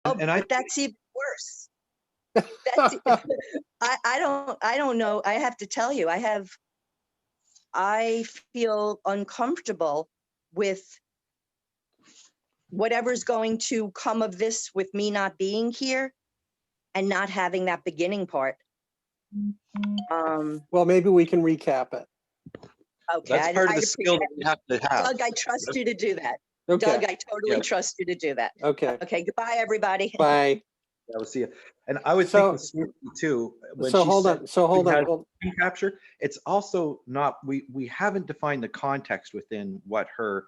Oh, And I but that's even worse. That's I don't know. I have to tell you, I feel uncomfortable with whatever's going to come of this with me not being here and not having that beginning part. Well, maybe we can recap it. Okay, that's part of I'd the skill appreciate that we have to have. Doug, I trust you to do that. Okay. Doug, I totally Yeah. trust you to do that. Okay. Okay, goodbye, everybody. Bye. I will see you. And I would So- think with Snoopy too, when So she hold said on. So hold we on. had Hold, screen capture, it's also not, we haven't defined the context within what her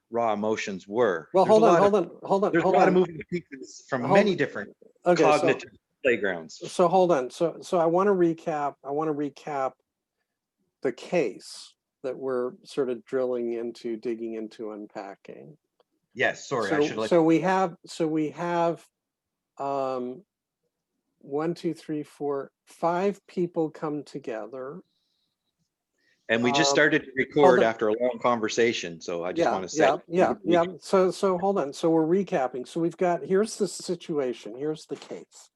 raw emotions were. well, There's hold a on. lot Hold of, on. Hold on. there's Hold a lot of on. moving pieces from Hold- many different Okay. cognitive playgrounds. So hold on. So I want to recap. I want to recap the case that we're sort of drilling into, digging into, unpacking. Yes, sorry, I should let So we have 1, 2, 3, 4, 5 people come together. And we just started to record after a long conversation, so I just want to say. Yeah. So hold on. So we're recapping. So we've got, here's the situation. Here's the case.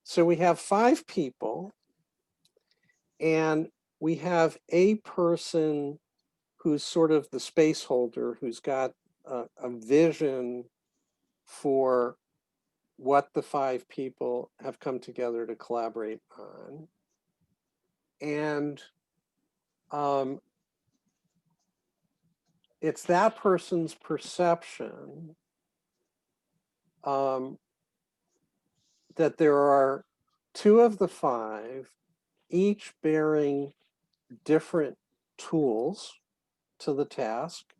So we have 5 people, and we have a person who's sort of the space holder, who's got a vision for what the 5 people have come together to collaborate on. And it's that person's perception that there are 2 of the 5, each bearing different tools to the task,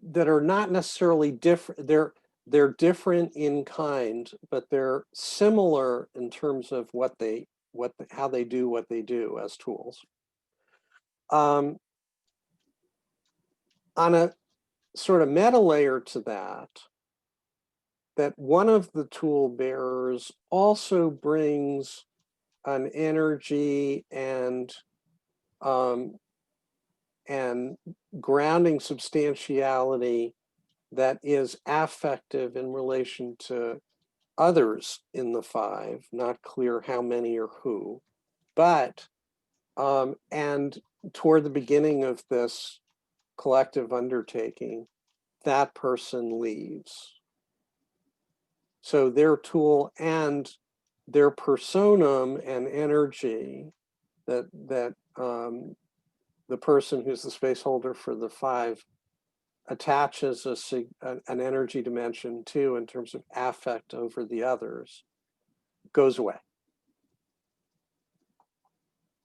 that are not necessarily different. They're different in kind, but they're similar in terms of how they do what they do as tools. On a sort of meta layer to that one of the tool bearers also brings an energy and grounding substantiality that is affective in relation to others in the 5, not clear how many or who, but and toward the beginning of this collective undertaking, that person leaves. So their tool and their personam and energy that the person who's the space holder for the 5 attaches an energy dimension to, in terms of affect over the others, goes away.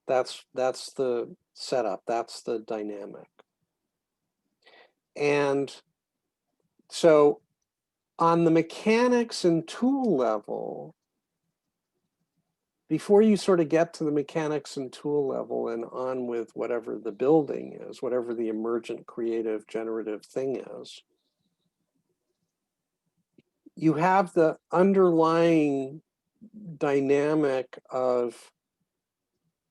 That's the setup. That's the dynamic. And so on the mechanics and tool level, before you sort of get to the mechanics and tool level and on with whatever the building is, whatever the emergent, creative, generative thing is, you have the underlying dynamic of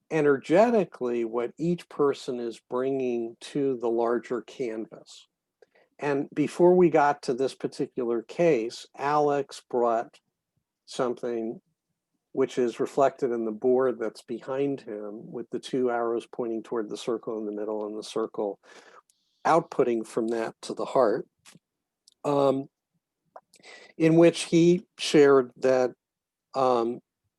energetically what each person is bringing to the larger canvas. And before we got to this particular case, Alex brought something which is reflected in the board that's behind him, with the 2 arrows pointing toward the circle in the middle and the circle outputting from that to the heart, in which he shared that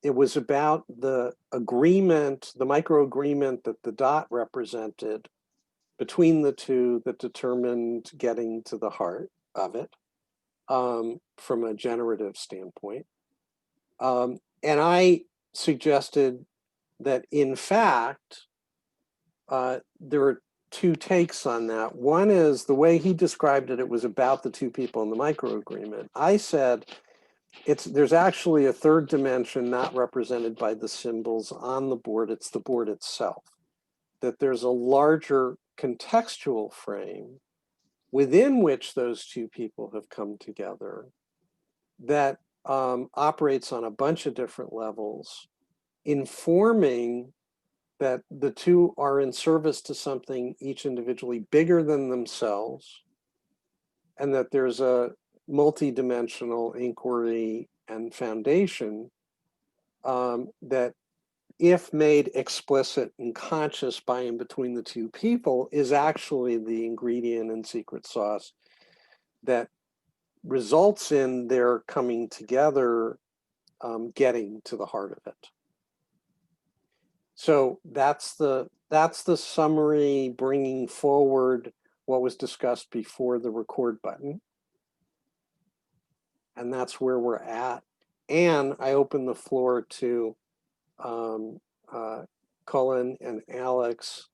it was about the agreement, the micro agreement that the dot represented between the 2 that determined getting to the heart of it from a generative standpoint. And I suggested that, in fact, there are 2 takes on that. One is the way he described it, it was about the 2 people in the micro agreement. I said, there's actually a 3rd dimension not represented by the symbols on the board. It's the board itself. That there's a larger contextual frame within which those 2 people have come together that operates on a bunch of different levels, informing that the 2 are in service to something each individually bigger than themselves, and that there's a multidimensional inquiry and foundation that, if made explicit and conscious by and between the two people, is actually the ingredient and secret sauce that results in their coming together, getting to the heart of it. So that's the summary, bringing forward what was discussed before the record button. And that's where we're at. And I open the floor to Cullen and Alex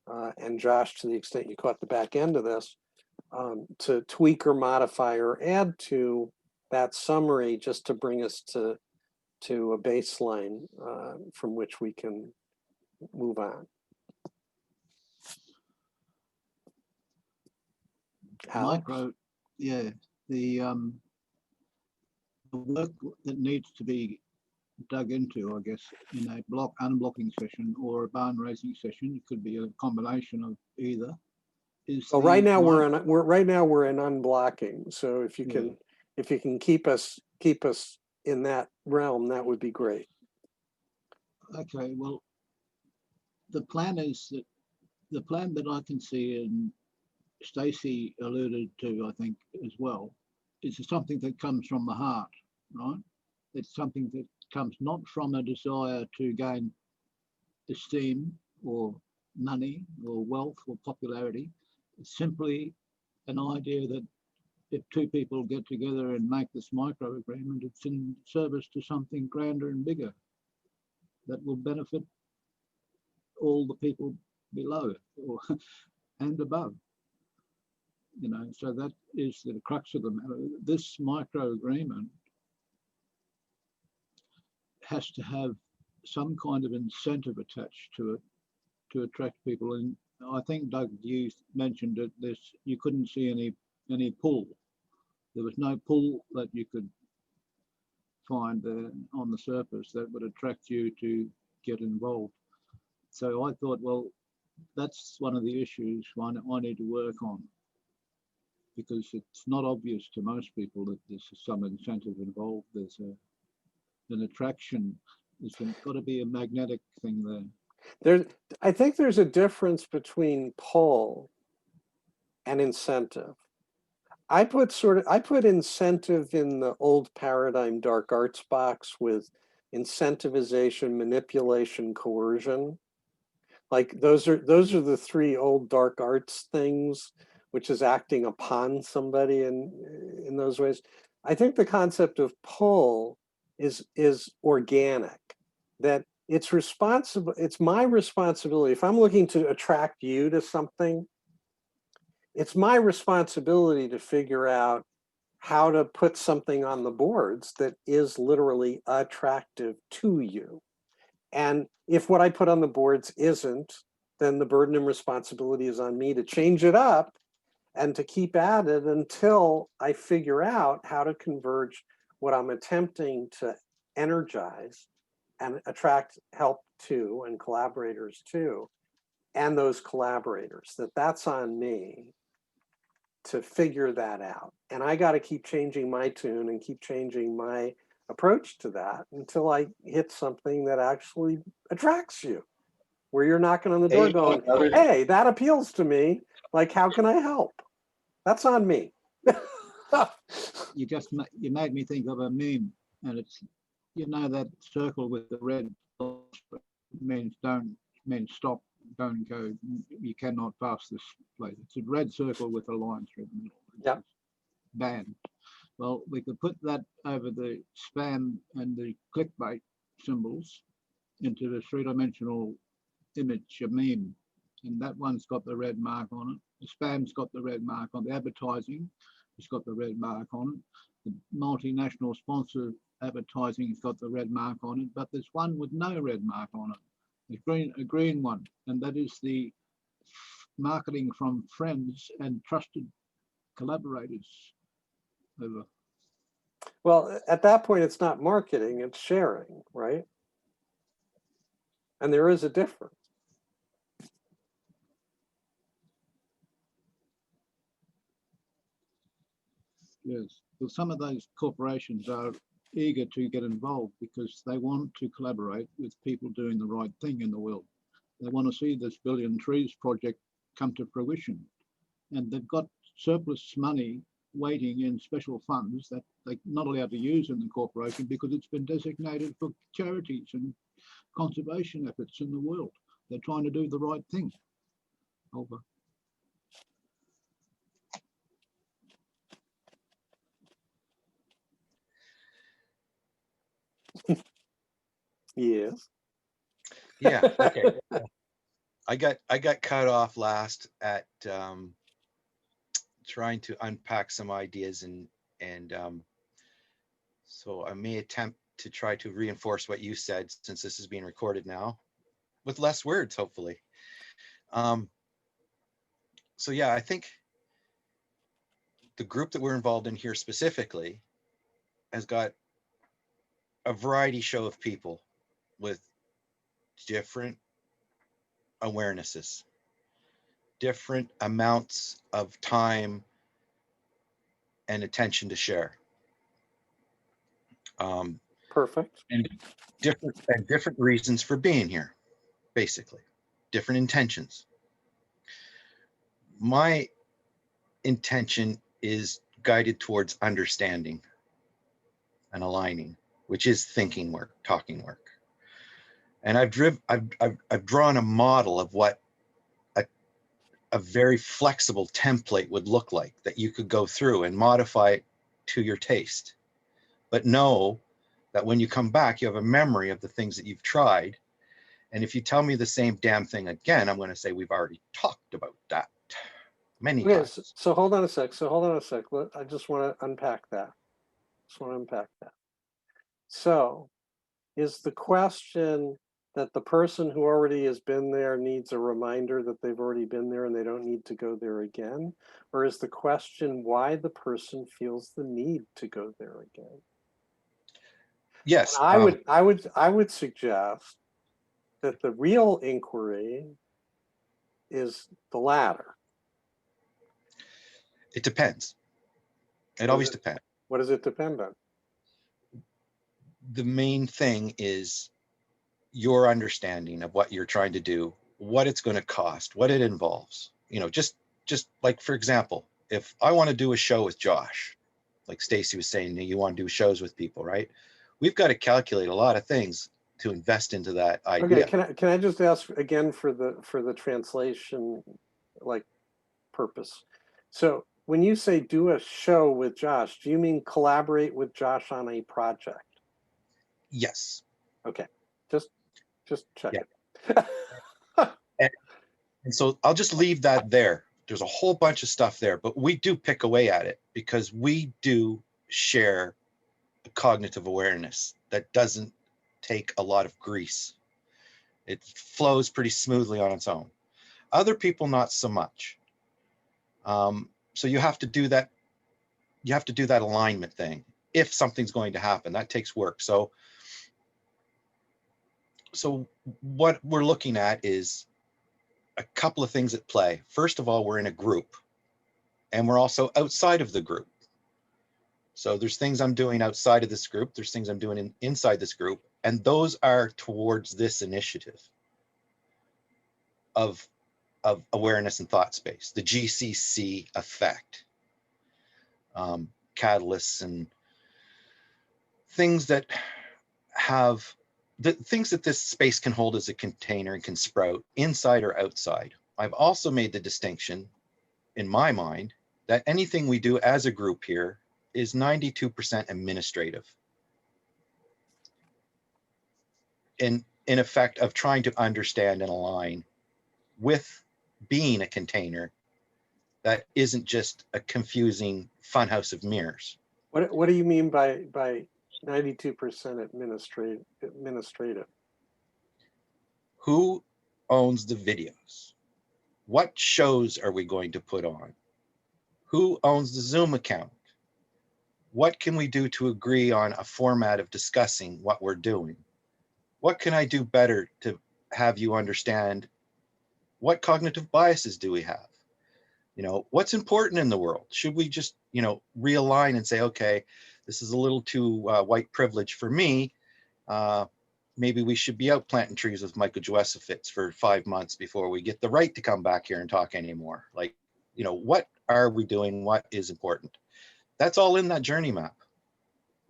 and Josh, to the extent you caught the back end of this, to tweak or modify or add to that summary, just to bring us to a baseline from which we can move on. Alex? Micro, yeah, the work that needs to be dug into, I guess, in a unblocking session or a barn raising session, it could be a combination of either. Well, right now we're in unblocking. So if you can, if you can keep us in that realm, that would be great. Okay, well, the plan is that the plan that I can see, and Stacey alluded to, I think, as well, is something that comes from the heart, right? It's something that comes not from a desire to gain esteem or money or wealth or popularity. It's simply an idea that if two people get together and make this micro agreement, it's in service to something grander and bigger that will benefit all the people below or, and above. You know, so that is the crux of the matter. This micro agreement has to have some kind of incentive attached to it to attract people. And I think, Doug, you mentioned that you couldn't see any pull. There was no pull that you could find on the surface that would attract you to get involved. So I thought, well, that's one of the issues I need to work on, because it's not obvious to most people that there's some incentive involved. There's an attraction. There's got to be a magnetic thing there. I think there's a difference between pull and incentive. I put incentive in the old paradigm dark arts box with incentivization, manipulation, coercion. Like those are the three old dark arts things, which is acting upon somebody in those ways. I think the concept of pull is organic, that it's my responsibility. If I'm looking to attract you to something, it's my responsibility to figure out how to put something on the boards that is literally attractive to you. And if what I put on the boards isn't, then the burden and responsibility is on me to change it up and to keep at it until I figure out how to converge what I'm attempting to energize and attract help to and collaborators to, and those collaborators, that's on me to figure that out. And I got to keep changing my tune and keep changing my approach to that until I hit something that actually attracts you, where you're knocking on the door going, hey, that appeals to me. Like, how can I help? That's on me. You made me think of a meme, and it's, you know, that circle with the red means stop, don't go, you cannot pass this place. It's a red circle with a line through the middle. Yeah. Banned. Well, we could put that over the spam and the clickbait symbols into the three-dimensional image, a meme, and that one's got the red mark on it. The spam's got the red mark on the advertising. It's got the red mark on it. The multinational sponsor advertising has got the red mark on it, but there's one with no red mark on it. A green one, and that is the marketing from friends and trusted collaborators. Over. Well, at that point, it's not marketing, it's sharing, right? And there is a difference. Yes. Well, some of those corporations are eager to get involved because they want to collaborate with people doing the right thing in the world. They want to see this Billion Trees project come to fruition. And they've got surplus money waiting in special funds that they're not allowed to use in the corporation because it's been designated for charities and conservation efforts in the world. They're trying to do the right thing. Over. Yes. Yeah, okay. I got cut off last at trying to unpack some ideas and so I may attempt to try to reinforce what you said since this is being recorded now with less words, hopefully. So yeah, I think the group that we're involved in here specifically has got a variety show of people with different awarenesses, different amounts of time and attention to share. Perfect. And different reasons for being here, basically, different intentions. My intention is guided towards understanding and aligning, which is thinking work, talking work. And I've drawn a model of what a very flexible template would look like that you could go through and modify it to your taste. But know that when you come back, you have a memory of the things that you've tried. And if you tell me the same damn thing again, I'm going to say, we've already talked about that many Okay, times. so hold on a sec. I just want to unpack that. So, is the question that the person who already has been there needs a reminder that they've already been there and they don't need to go there again? Or is the question why the person feels the need to go there again? Yes. And I would suggest that the real inquiry is the latter. It depends. It always depends. What does it depend on? The main thing is your understanding of what you're trying to do, what it's going to cost, what it involves. You know, just like, for example, if I want to do a show with Josh, like Stacy was saying, you want to do shows with people, right? We've got to calculate a lot of things to invest into that idea. Okay, can I just ask again for the translation like purpose? So when you say do a show with Josh, do you mean collaborate with Josh on a project? Yes. Okay, just check Yeah. it. And so I'll just leave that there. There's a whole bunch of stuff there, but we do pick away at it because we do share a cognitive awareness that doesn't take a lot of grease. It flows pretty smoothly on its own. Other people, not so much. So you have to do that. You have to do that alignment thing. If something's going to happen, that takes work. So what we're looking at is a couple of things at play. First of all, we're in a group and we're also outside of the group. So there's things I'm doing outside of this group. There's things I'm doing inside this group. And those are towards this initiative of awareness and thought space, the GCC effect, catalysts and things that have the things that this space can hold as a container and can sprout inside or outside. I've also made the distinction in my mind that anything we do as a group here is 92% administrative. In effect of trying to understand and align with being a container that isn't just a confusing funhouse of mirrors. What do you mean by 92% administrative? Who owns the videos? What shows are we going to put on? Who owns the Zoom account? What can we do to agree on a format of discussing what we're doing? What can I do better to have you understand? What cognitive biases do we have? You know, what's important in the world? Should we just realign and say, okay, this is a little too white privilege for me. Maybe we should be out planting trees with Michael Joesefitz for 5 months before we get the right to come back here and talk anymore. Like, what are we doing? What is important? That's all in that journey map.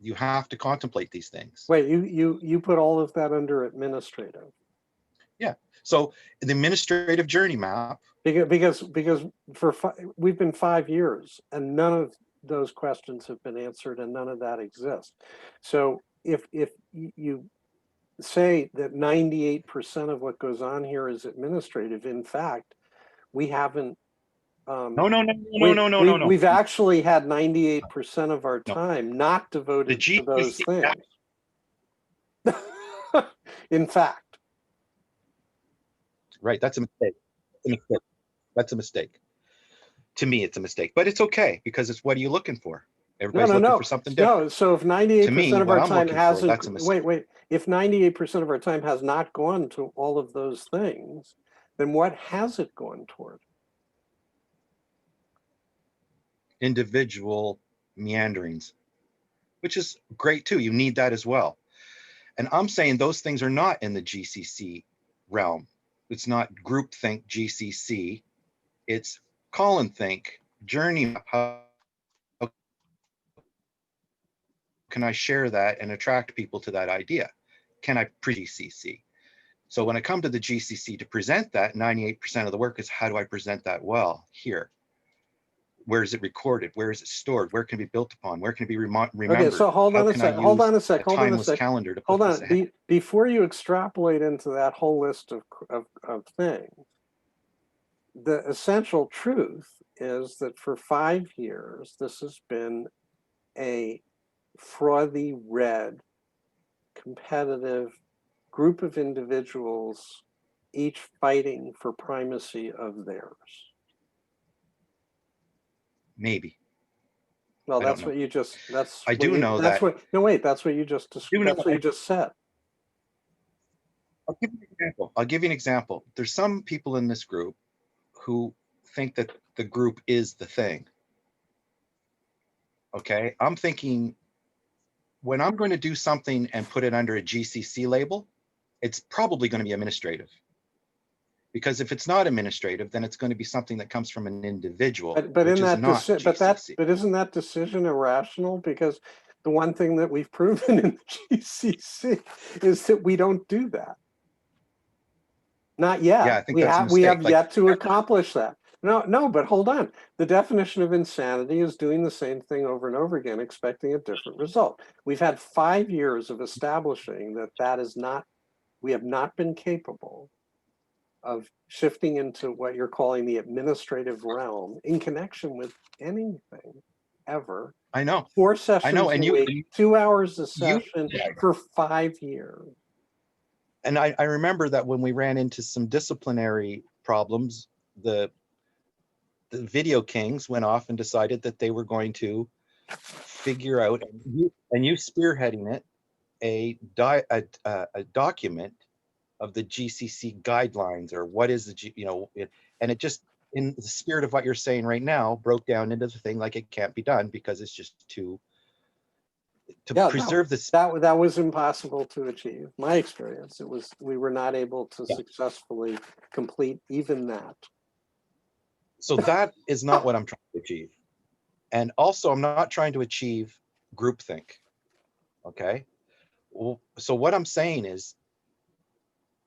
You have to contemplate these things. Wait, you put all of that under administrative? Yeah. So the administrative journey map. Because we've been 5 years and none of those questions have been answered and none of that exists. So if you say that 98% of what goes on here is administrative, in fact, we haven't. No. We've actually had 98% of our No. time not devoted to those GCC things. In fact. Right. That's a mistake. That's a mistake. To me, it's a mistake, but it's okay because it's what are you looking for? Everybody's looking for something different. No, so if 98% of our time hasn't, if 98% of our time has not gone to all of those things, then what has it gone toward? Individual meanderings, which is great too. You need that as well. And I'm saying those things are not in the GCC realm. It's not groupthink GCC. It's Colin think journey. How can I share that and attract people to that idea? Can I pre-GCC? So when I come to the GCC to present that, 98% of the work is how do I present that well here? Where is it recorded? Where is it stored? Where can it be built upon? Where can it be remembered? Okay, so hold on a sec. Hold on a sec. Hold on a sec. Calendar to hold on. Before you extrapolate into that whole list of things, the essential truth is that for 5 years, this has been a frothy, red, competitive group of individuals, each fighting for primacy of theirs. Maybe. Well, that's what you just, I do know that. No, wait, that's what you just described. That's what you just said. I'll give you an example. I'll give you an example. There's some people in this group who think that the group is the thing. Okay, I'm thinking when I'm going to do something and put it under a GCC label, it's probably going to be administrative. Because if it's not administrative, then it's going to be something that comes from an individual. But in that but isn't that decision irrational? Because the one thing that we've proven in the GCC is that we don't do that. Not yet. Yeah, I think we have yet to accomplish that. No, but hold on. The definition of insanity is doing the same thing over and over again, expecting a different result. We've had 5 years of establishing that is not, we have not been capable of shifting into what you're calling the administrative realm in connection with anything ever. I know. 4 sessions I know, and a week, 2 hours a session for 5 years. And I remember that when we ran into some disciplinary problems, the video kings went off and decided that they were going to figure out, and you spearheading it, a document of the GCC guidelines, or what is the, and it just, in the spirit of what you're saying right now, broke down into the thing like it can't be done because it's just to preserve this. That was impossible to achieve. My experience, we were not able to successfully complete even that. So that is not what I'm trying to achieve. And also, I'm not trying to achieve groupthink. Okay. Well, so what I'm saying is,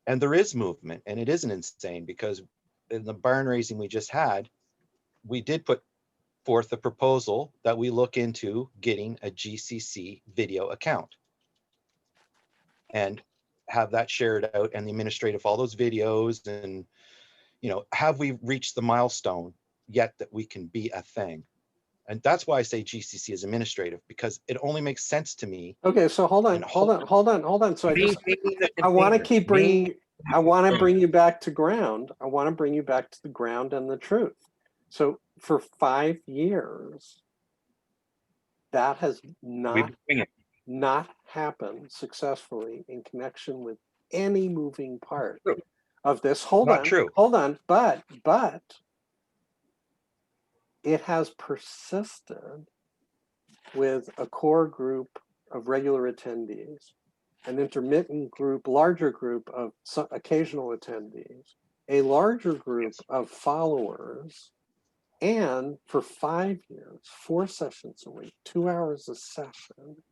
and there is movement, and it isn't insane, because in the barn raising we just had, we did put forth the proposal that we look into getting a GCC video account and have that shared out, and the administrative, all those videos, and have we reached the milestone yet that we can be a thing? And that's why I say GCC is administrative, because it only makes sense to me. Okay, so hold on. So I want to keep bringing, I want to bring you back to ground. I want to bring you back to the ground and the truth. So for 5 years, that has not happened successfully in connection with any moving part of this. Hold on, but it has persisted with a core group of regular attendees, an intermittent group, larger group of occasional attendees, a larger group of followers, and for 5 years, 4 sessions a week, 2 hours a session.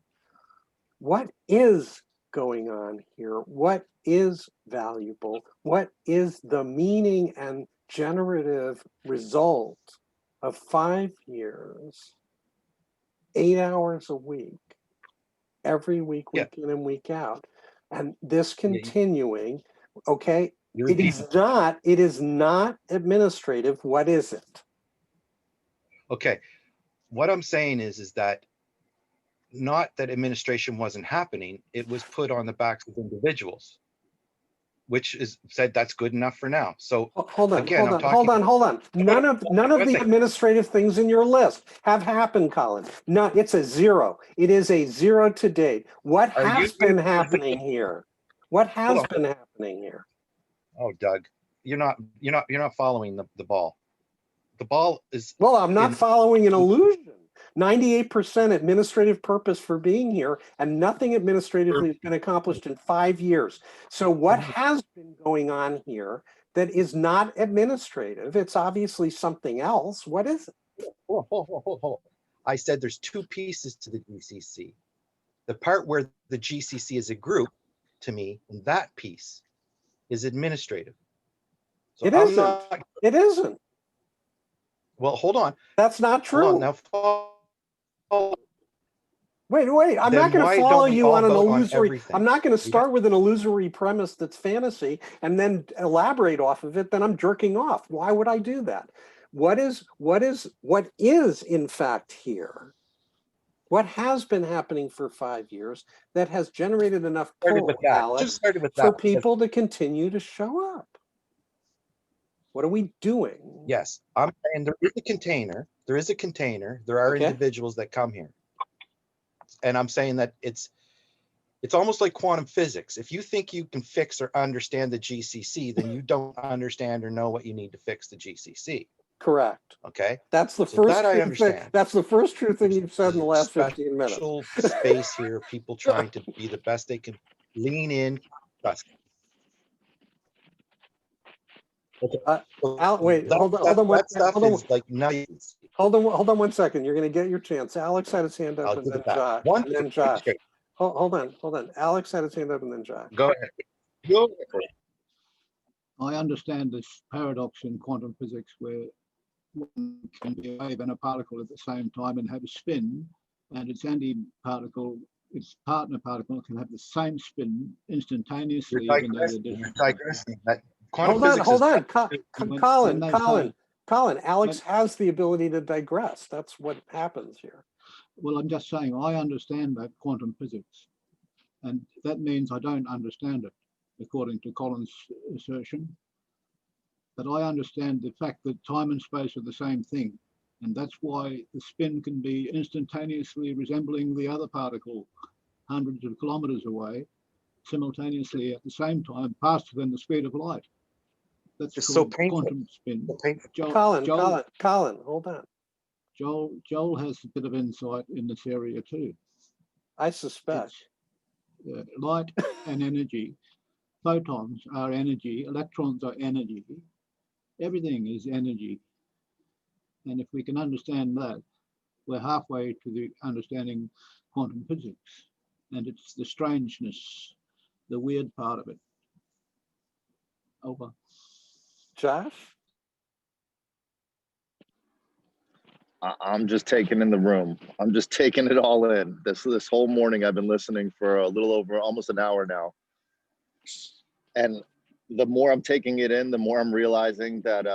What is going on here? What is valuable? What is the meaning and generative result of 5 years, 8 hours a week, every week, Yeah. week in and week out? And this Yeah, continuing, okay, you're it is not administrative. What is it? okay. What I'm saying is that not that administration wasn't happening, it was put on the backs of individuals, which is said that's good enough for now. So Hold on, again, hold I'm on, hold talking. on, hold on. None of One the second. administrative things in your list have happened, Colin. No, it's a 0. It is a 0 to date. What Are has you been happening here? What has Hold on. been happening here? Oh, Doug, you're not following the ball. The ball is Well, I'm not in following an illusion. 98% administrative purpose for being here, and nothing administratively has been accomplished in 5 years. So what has been going on here that is not administrative? It's obviously something else. What is it? Hold. I said there's 2 pieces to the GCC. The part where the GCC is a group, to me, and that piece is administrative. So It I'm isn't. not. It isn't. Well, hold on. That's not Hold on. true. Now, follow. Wait. I'm Then not going to why follow don't we you all on an vote on illusory. everything? I'm not going to We have- start with an illusory premise that's fantasy and then elaborate off of it. Then I'm jerking off. Why would I do that? What is in fact here? What has been happening for 5 years that has generated enough started pull, with that. Alex, Just started with for that. people to continue to show up? What are we doing? Yes, I'm saying there is a container. There is a container. There are Okay. individuals that come here, and I'm saying that it's almost like quantum physics. If you think you can fix or understand the GCC, then you don't understand or know what you need to fix the GCC. Correct. Okay, That's the so first that I truth understand. That's the first true thing you've said in the last 15 minutes. Special space here. People trying to be the best they can. Lean in. Trust. Okay. Wait, hold on one That stuff hold on. is like nice. Hold on 1 second. You're going to get your chance. Alex had his hand up, I'll and give then it back. Josh, One and then Josh. Hold on. Alex had his hand up, and then Josh. Go ahead. Go ahead. I understand this paradox in quantum physics where one can be a wave and a particle at the same time and have a spin, and its anti-particle, its partner particle, can have the same spin instantaneously, even though they're different. Quantum Hold physics on. Colin, Alex has the ability to digress. That's what happens here. Well, I'm just saying I understand that quantum physics, and that means I don't understand it, according to Colin's assertion. But I understand the fact that time and space are the same thing, and that's why the spin can be instantaneously resembling the other particle hundreds of kilometers away, simultaneously at the same time, faster than the speed of light. That's It's called so painful. quantum spin. Colin, hold on. Joel has a bit of insight in this area too. I suspect. Light and energy. Photons are energy, electrons are energy. Everything is energy. And if we can understand that, we're halfway to the understanding quantum physics. And it's the strangeness, the weird part of it. Over. Josh? I'm just taking in the room. I'm just taking it all in. This whole morning I've been listening for a little over almost an hour now. And the more I'm taking it in, the more I'm realizing that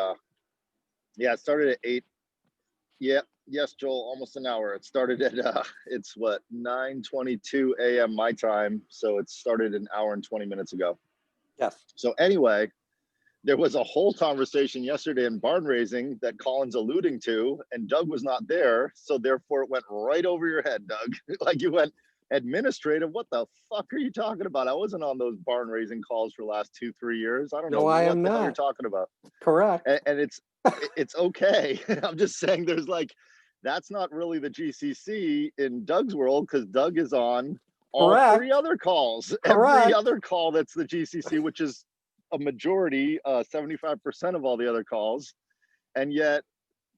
it started at 8. Yeah, yes, Joel, almost an hour. It started at it's what, 9:22 a.m. my time. So it started an hour and 20 minutes ago. Yes. So anyway, there was a whole conversation yesterday in barn raising that Colin's alluding to, and Doug was not there. So therefore it went right over your head, Doug. Like you went, administrative, what the fuck are you talking about? I wasn't on those barn raising calls for the last 2-3 years. I don't know I what am the hell you're not. talking about. Correct. And it's okay. I'm just saying there's like, That's not really the GCC in Doug's world, because Doug is on all Correct. 3 other calls. Every Correct. other call that's the GCC, which is a majority, 75% of all the other calls. And yet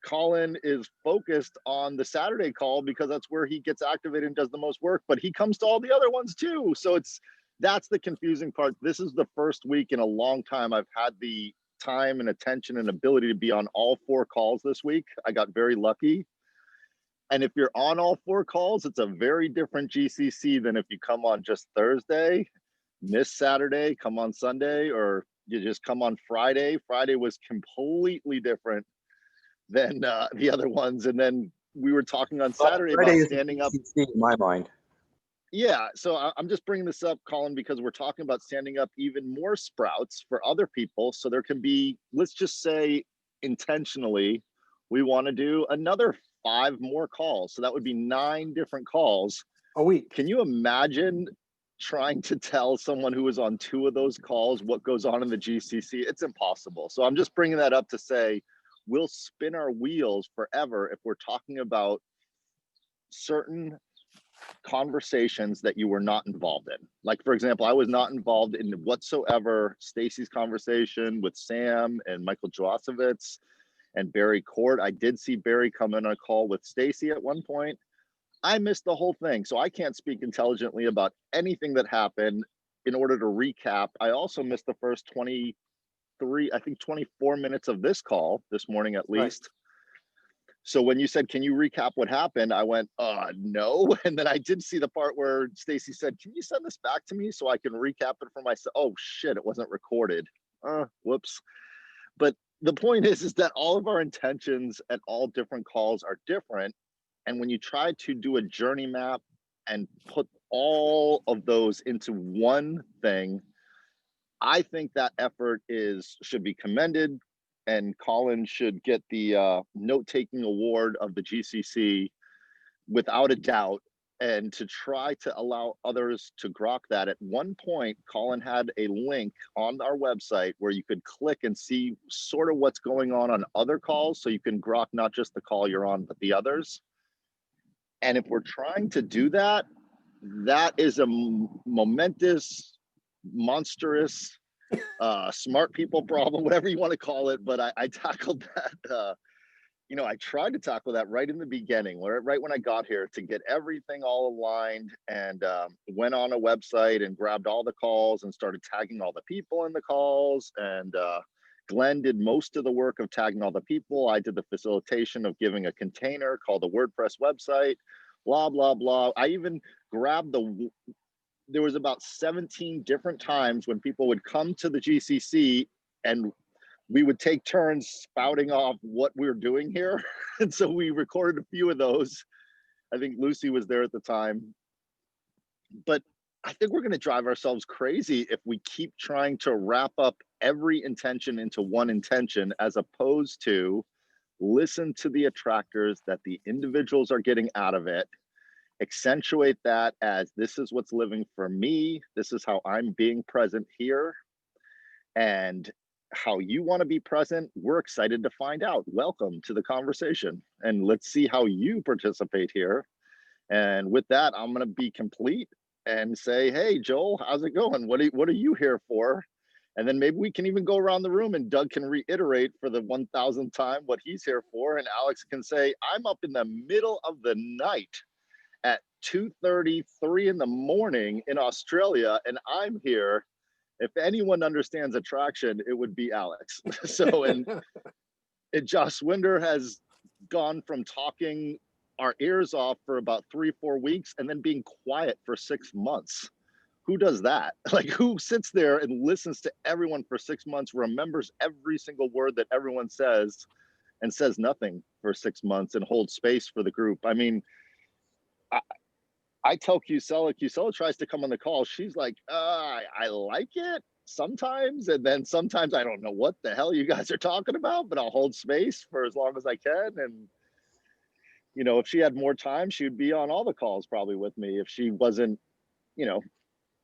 Colin is focused on the Saturday call because that's where he gets activated and does the most work, but he comes to all the other ones too. So that's the confusing part. This is the first week in a long time I've had the time and attention and ability to be on all 4 calls this week. I got very lucky. And if you're on all 4 calls, it's a very different GCC than if you come on just Thursday, miss Saturday, come on Sunday, or you just come on Friday. Friday was completely different than the other ones. And then we were talking on Saturday about standing up. In my mind. Yeah, so I'm just bringing this up, Colin, because we're talking about standing up even more sprouts for other people. So there can be, let's just say intentionally, we want to do another 5 more calls. So that would be 9 different calls a week. Can you imagine trying to tell someone who is on 2 of those calls what goes on in the GCC? It's impossible. So I'm just bringing that up to say, we'll spin our wheels forever if we're talking about certain conversations that you were not involved in. Like, for example, I was not involved in whatsoever Stacy's conversation with Sam and Michael Jawasowicz and Barry Court. I did see Barry come in on a call with Stacy at one point. I missed the whole thing, so I can't speak intelligently about anything that happened. In order to recap, I also missed the first 24 minutes of this call this morning at least. Right. So when you said, can you recap what happened? I went, no. And then I did see the part where Stacy said, can you send this back to me so I can recap it for myself? Oh shit, it wasn't recorded. Whoops. But the point is that all of our intentions at all different calls are different. And when you try to do a journey map and put all of those into one thing, I think that effort should be commended, and Colin should get the note-taking award of the GCC without a doubt. And to try to allow others to grok that. At one point, Colin had a link on our website where you could click and see sort of what's going on other calls, so you can grok not just the call you're on, but the others. And if we're trying to do that, that is a momentous, monstrous, smart people problem, whatever you want to call it. But I tackled that, I tried to tackle that right in the beginning, right when I got here, to get everything all aligned, and went on a website and grabbed all the calls and started tagging all the people in the calls. And Glenn did most of the work of tagging all the people. I did the facilitation of giving a container called the WordPress website, blah, blah, blah. I even grabbed there was about 17 different times when people would come to the GCC and we would take turns spouting off what we were doing here. And so we recorded a few of those. I think Lucy was there at the time. But I think we're going to drive ourselves crazy if we keep trying to wrap up every intention into one intention, as opposed to listen to the attractors that the individuals are getting out of it, accentuate that as this is what's living for me, this is how I'm being present here, and how you want to be present, we're excited to find out. Welcome to the conversation, and let's see how you participate here. And with that, I'm going to be complete and say, hey, Joel, how's it going? What are you here for? And then maybe we can even go around the room and Doug can reiterate for the 1000th time what he's here for. And Alex can say, I'm up in the middle of the night at 2:30, 3 in the morning in Australia, and I'm here. If anyone understands attraction, it would be Alex. So, and Josh Winder has gone from talking our ears off for about 3-4 weeks and then being quiet for 6 months. Who does that? Like, who sits there and listens to everyone for 6 months, remembers every single word that everyone says, and says nothing for 6 months and holds space for the group? I mean, I tell Qcella tries to come on the call. She's like, I like it sometimes. And then sometimes I don't know what the hell you guys are talking about, but I'll hold space for as long as I can. And, if she had more time, she would be on all the calls probably with me if she wasn't,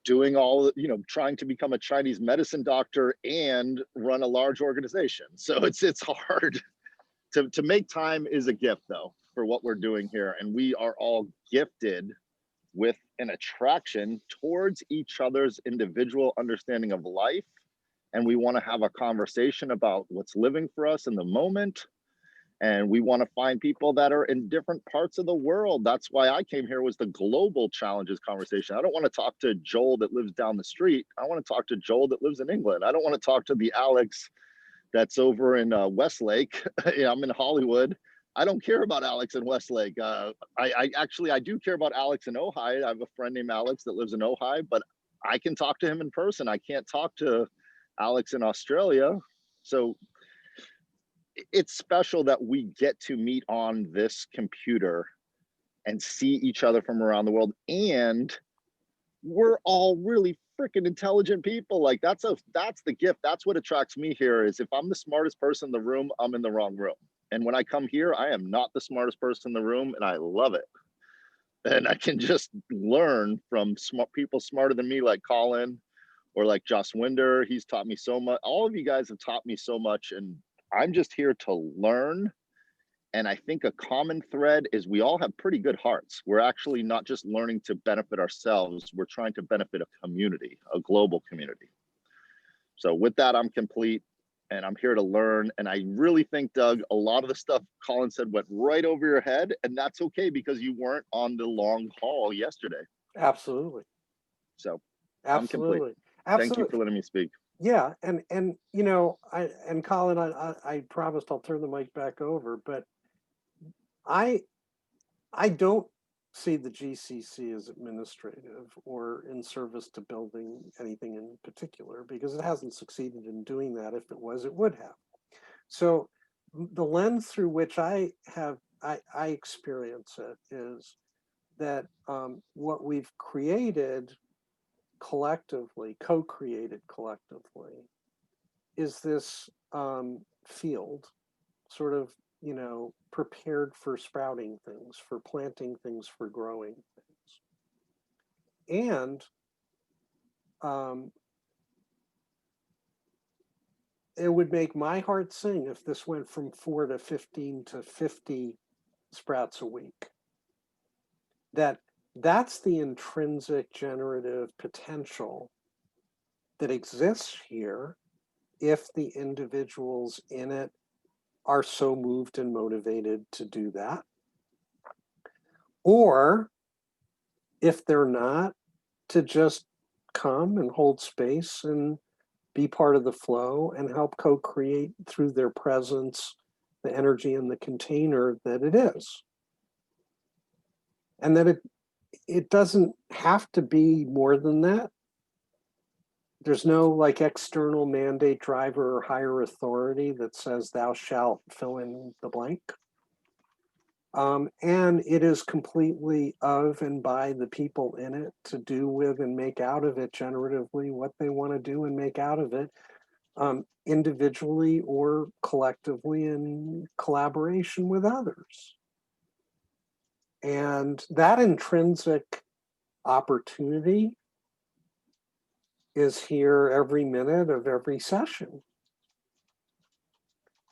doing all, trying to become a Chinese medicine doctor and run a large organization. So it's hard to make time is a gift though. for what we're doing here. And we are all gifted with an attraction towards each other's individual understanding of life. And we want to have a conversation about what's living for us in the moment. And we want to find people that are in different parts of the world. That's why I came here, was the global challenges conversation. I don't want to talk to Joel that lives down the street. I want to talk to Joel that lives in England. I don't want to talk to the Alex that's over in Westlake. I'm in Hollywood. I don't care about Alex in Westlake. I do care about Alex in Ojai. I have a friend named Alex that lives in Ojai, but I can talk to him in person. I can't talk to Alex in Australia. So it's special that we get to meet on this computer and see each other from around the world. And we're all really freaking intelligent people. Like that's the gift. That's what attracts me here, is if I'm the smartest person in the room, I'm in the wrong room. And when I come here, I am not the smartest person in the room, and I love it. And I can just learn from smart people smarter than me, like Colin or like Joss Winder. He's taught me so much. All of you guys have taught me so much, and I'm just here to learn. And I think a common thread is we all have pretty good hearts. We're actually not just learning to benefit ourselves, we're trying to benefit a community, a global community. So with that, I'm complete, and I'm here to learn. And I really think, Doug, a lot of the stuff Colin said went right over your head, and that's okay because you weren't on the long haul yesterday. Absolutely. So Absolutely. I'm complete. Absolutely. Thank you for letting me speak. Yeah, and you know, Colin, I promised I'll turn the mic back over, but I don't see the GCC as administrative or in service to building anything in particular, because it hasn't succeeded in doing that. If it was, it would have. So the lens through which I experience it is that what we've created collectively, co-created collectively, is this field sort of, you know, prepared for sprouting things, for planting things, for growing things. And it would make my heart sing if this went from 4 to 15 to 50 sprouts a week. That's the intrinsic generative potential that exists here if the individuals in it are so moved and motivated to do that. Or if they're not, to just come and hold space and be part of the flow and help co-create through their presence the energy in the container that it is. And that it doesn't have to be more than that. There's no like external mandate driver or higher authority that says thou shalt fill in the blank. And it is completely of and by the people in it to do with and make out of it generatively what they want to do and make out of it, individually or collectively in collaboration with others. And that intrinsic opportunity is here every minute of every session.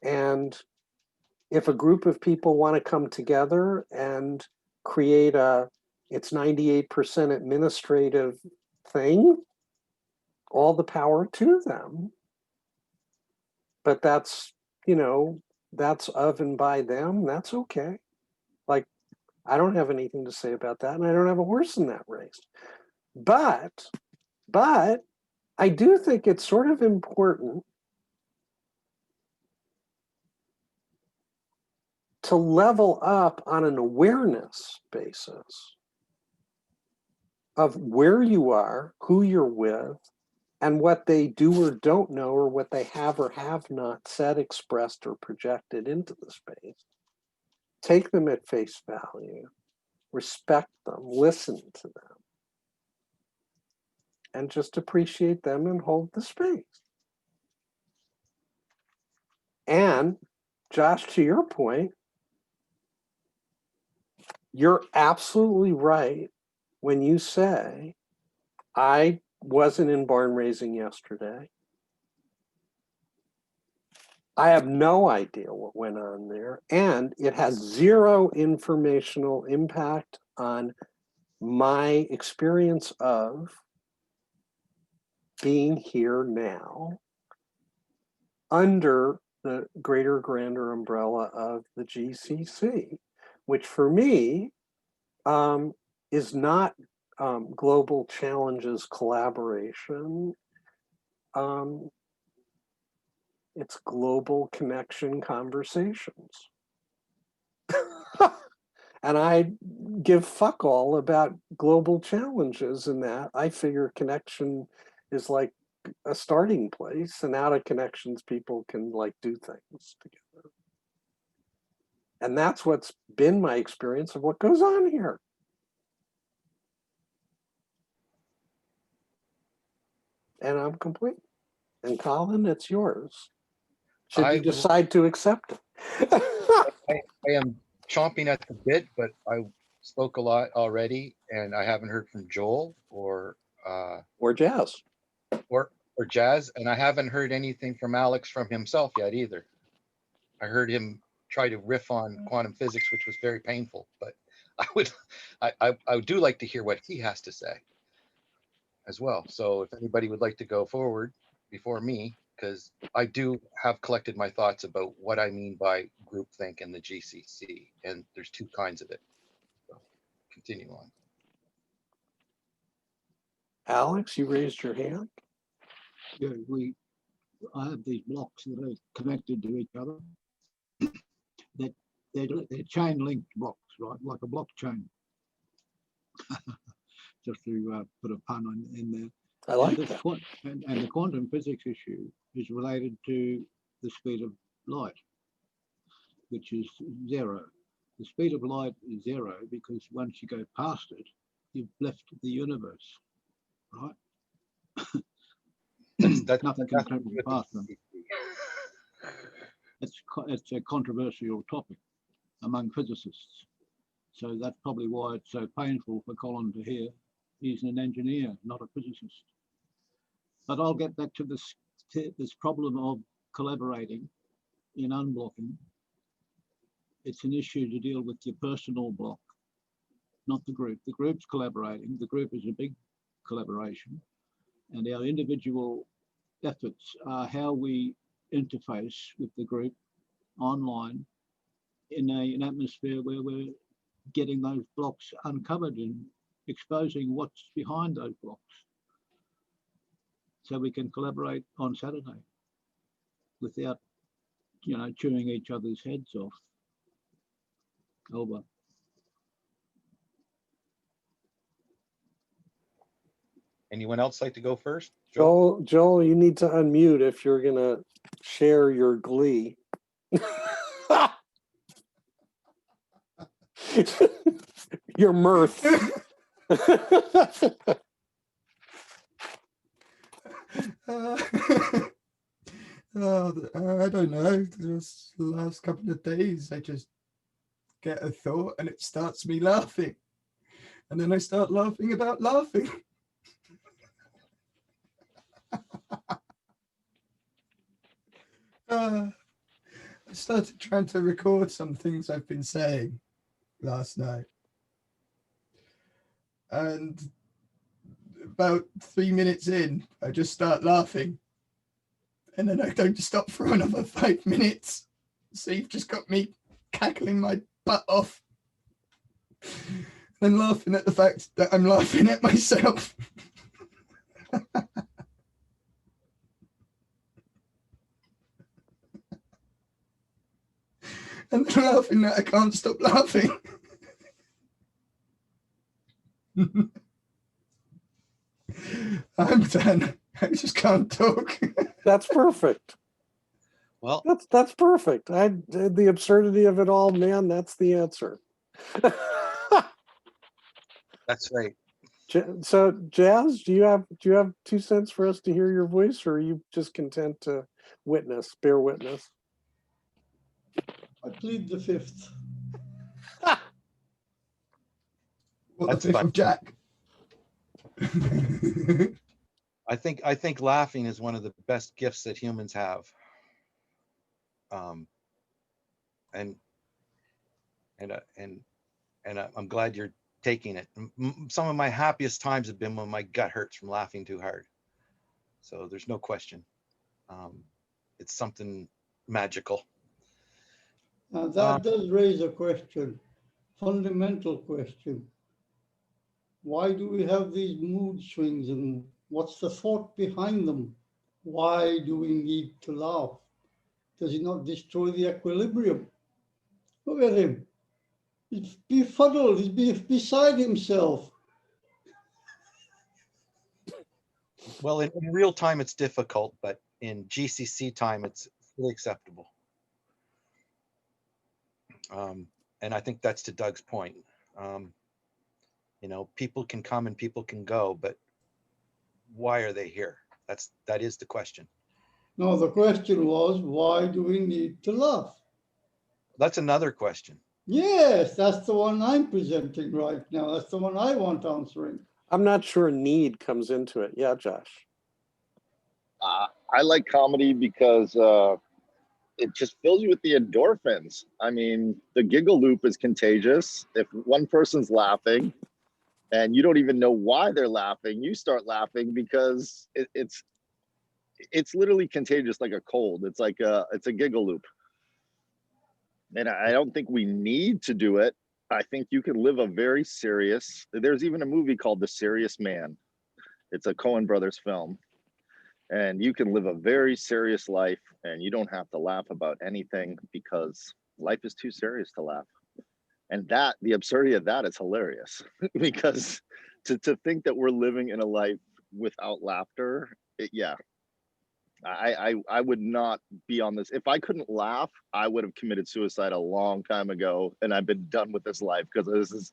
And if a group of people want to come together and create it's 98% administrative thing, all the power to them. But that's, you know, that's of and by them, that's okay. Like, I don't have anything to say about that, and I don't have a horse in that race. But I do think it's sort of important to level up on an awareness basis of where you are, who you're with, and what they do or don't know, or what they have or have not said, expressed, or projected into the space. Take them at face value, respect them, listen to them, and just appreciate them and hold the space. And Josh, to your point, you're absolutely right when you say, I wasn't in barn raising yesterday. I have no idea what went on there, and it has zero informational impact on my experience of being here now under the greater, grander umbrella of the GCC, which for me is not global challenges collaboration. It's global connection conversations. And I give fuck all about global challenges in that. I figure connection is like a starting place, and out of connections, people can like do things together. And that's what's been my experience of what goes on here. And I'm complete. And Colin, it's yours. Should you decide to accept it. I am chomping at the bit, but I spoke a lot already, and I haven't heard from Joel or Jazz. or Jazz, and I haven't heard anything from Alex from himself yet either. I heard him try to riff on quantum physics, which was very painful, but I do like to hear what he has to say as well. So if anybody would like to go forward before me, because I do have collected my thoughts about what I mean by groupthink and the GCC, and there's two kinds of it. So continue on. Alex, you raised your hand. Yeah, I have these blocks that are connected to each other. They're chain linked blocks, right? Like a blockchain. Just to put a pun in there. I like that. And the quantum physics issue is related to the speed of light, which is zero. The speed of light is zero because once you go past it, you've left the universe, right? That's nothing can travel past them. It's a controversial topic among physicists. So that's probably why it's so painful for Colin to hear. He's an engineer, not a physicist. But I'll get back to this problem of collaborating in unblocking. It's an issue to deal with your personal block, not the group. The group's collaborating. The group is a big collaboration. And our individual efforts are how we interface with the group online in an atmosphere where we're getting those blocks uncovered and exposing what's behind those blocks. So we can collaborate on Saturday without, chewing each other's heads off. Over. Anyone else like to go first? Joel, you need to unmute if you're gonna share your glee. Your mirth. I don't know. Just the last couple of days, I just get a thought and it starts me laughing. And then I start laughing about laughing. I started trying to record some things I've been saying last night. And about 3 minutes in, I just start laughing. And then I don't stop for another 5 minutes. So you've just got me cackling my butt off. And laughing at the fact that I'm laughing at myself. And then laughing that I can't stop laughing. I'm done. I just can't talk. That's perfect. Well, that's perfect. The absurdity of it all, man. That's the answer. that's right. So, Jazz, do you have 2 cents for us to hear your voice, or are you just content to bear witness? I plead the fifth. What That's the fifth fine. of Jack? I think laughing is one of the best gifts that humans have. And I'm glad you're taking it. Some of my happiest times have been when my gut hurts from laughing too hard. So there's no question. It's something magical. That does raise a question, fundamental question. Why do we have these mood swings and what's the thought behind them? Why do we need to laugh? Does it not destroy the equilibrium? Look at him. He's befuddled. He's beside himself. Well, in real time, it's difficult, but in GCC time, it's fully acceptable. And I think that's to Doug's point. You know, people can come and people can go, but why are they here? That is the question. No, the question was, why do we need to laugh? That's another question. Yes, that's the one I'm presenting right now. That's the one I want answering. I'm not sure need comes into it. Yeah, Josh. I like comedy because it just fills you with the endorphins. I mean, the giggle loop is contagious. If one person's laughing and you don't even know why they're laughing, you start laughing because it's literally contagious, like a cold. It's a giggle loop. And I don't think we need to do it. I think you can live a very serious, there's even a movie called The Serious Man. It's a Coen Brothers film. And you can live a very serious life and you don't have to laugh about anything because life is too serious to laugh. And the absurdity of that is hilarious because to think that we're living in a life without laughter, I would not be on this. If I couldn't laugh, I would have committed suicide a long time ago and I've been done with this life because this is,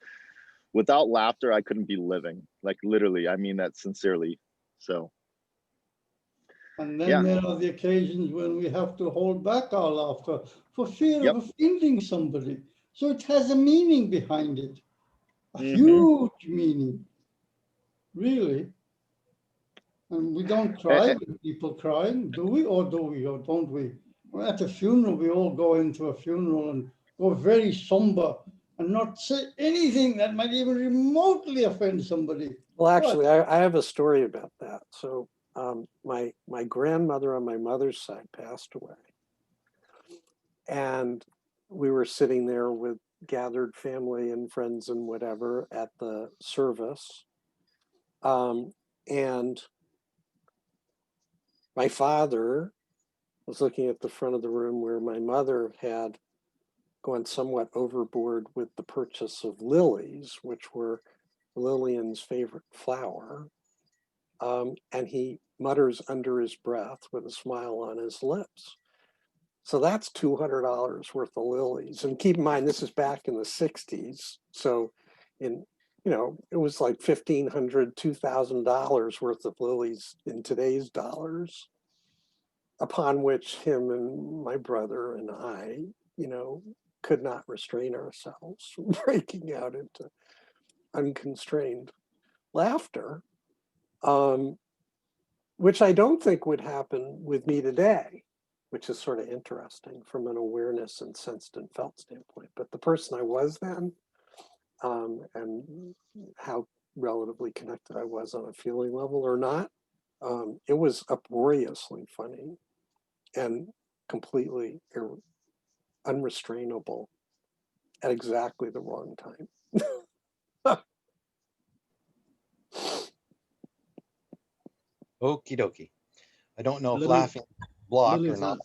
without laughter, I couldn't be living. Like literally, I mean that sincerely. So. And then there are the occasions when we have to hold back our laughter for fear of offending somebody. So it has a meaning behind it, a huge meaning, really. And we don't cry when people crying, do we? Or do we? Or don't we? We're at a funeral, we all go into a funeral and go very somber and not say anything that might even remotely offend somebody. Well, actually, I have a story about that. So my grandmother on my mother's side passed away. And we were sitting there with gathered family and friends and whatever at the service. And my father was looking at the front of the room where my mother had gone somewhat overboard with the purchase of lilies, which were Lillian's favorite flower. And he mutters under his breath with a smile on his lips, so that's $200 worth of lilies. And keep in mind, this is back in the 60s. So it was like $1,500, $2,000 worth of lilies in today's dollars, upon which him and my brother and I, could not restrain ourselves from breaking out into unconstrained laughter, which I don't think would happen with me today, which is sort of interesting from an awareness and sensed and felt standpoint. But the person I was then, and how relatively connected I was on a feeling level or not, it was uproariously funny and completely unrestrainable at exactly the wrong time. Okie dokie. I don't know if laughing block or not.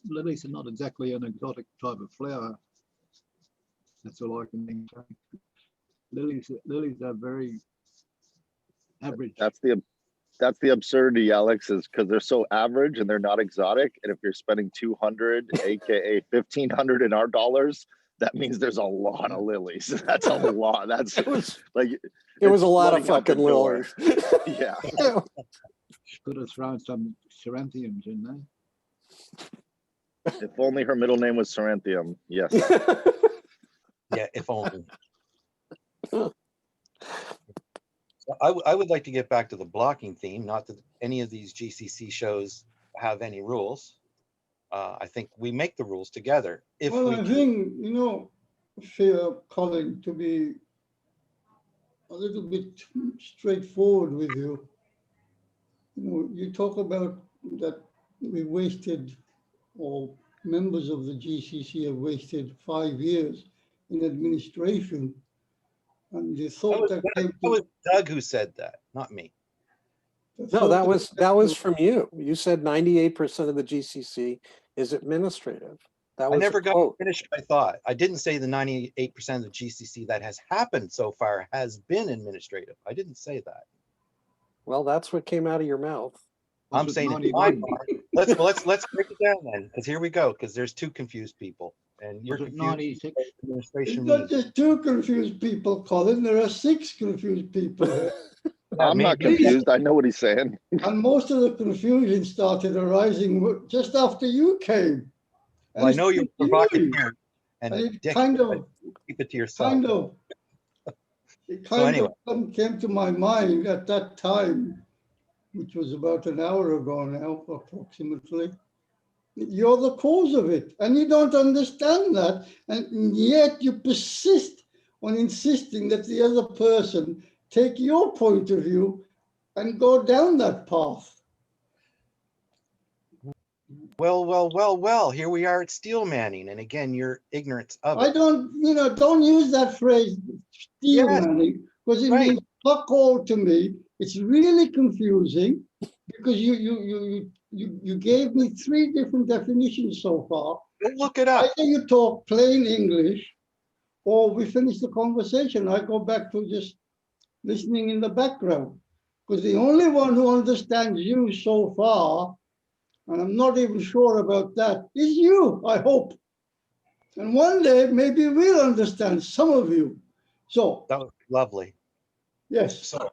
Lilies are not exactly an exotic type of flower. That's all I can think. Lilies are very average. That's the absurdity, Alex, is because they're so average and they're not exotic. And if you're spending 200, aka 1,500 in our dollars, that means there's a lot of lilies. That's a lot. That's it was a lot of fucking lilies. Yeah. Could have thrown some Ceranthiums in there. If only her middle name was Ceranthium. Yes. Yeah, if only. I would like to get back to the blocking theme. Not that any of these GCC shows have any rules. I think we make the rules together. If Well, we I can, think, fair, Colin, to be a little bit straightforward with you. You talk about that we wasted, or members of the GCC have wasted 5 years in administration. And the thought that came that was to, Doug who said that, not me. the No, thought that was came from you. You said 98% of the GCC is administrative. That I was a never got quote. finished my thought. I didn't say the 98% of the GCC that has happened so far has been administrative. I didn't say that. Well, that's what came out of your mouth. I'm Was it saying it's my 91? part. Let's break it down then, because here we go. Because there's two confused people, and you're Was it confused. 96? It's Administration not means. just 2 confused people, Colin. There are 6 confused people here. Yeah, I'm not maybe. confused. I know what he's saying. And most of the confusion started arising just after you came. Well, I it's know you're continuing. provocateur and a And dick. kind but of, keep it to yourself. it So kind anyway. of came to my mind at that time, which was about an hour ago now, approximately. You're the cause of it, and you don't understand that, and yet you persist on insisting that the other person take your point of view and go down that path. Well. Here we are at steel manning, and again, your ignorance of I it. don't use that phrase, steel Yes, manning, because it right. means fuck all to me. It's really confusing because you gave me 3 different definitions so far. Go look it up. Either you talk plain English or we finish the conversation. I go back to just listening in the background because the only one who understands you so far, and I'm not even sure about that, is you, I hope. And one day, maybe we'll understand some of you. So, That was lovely. yes. So,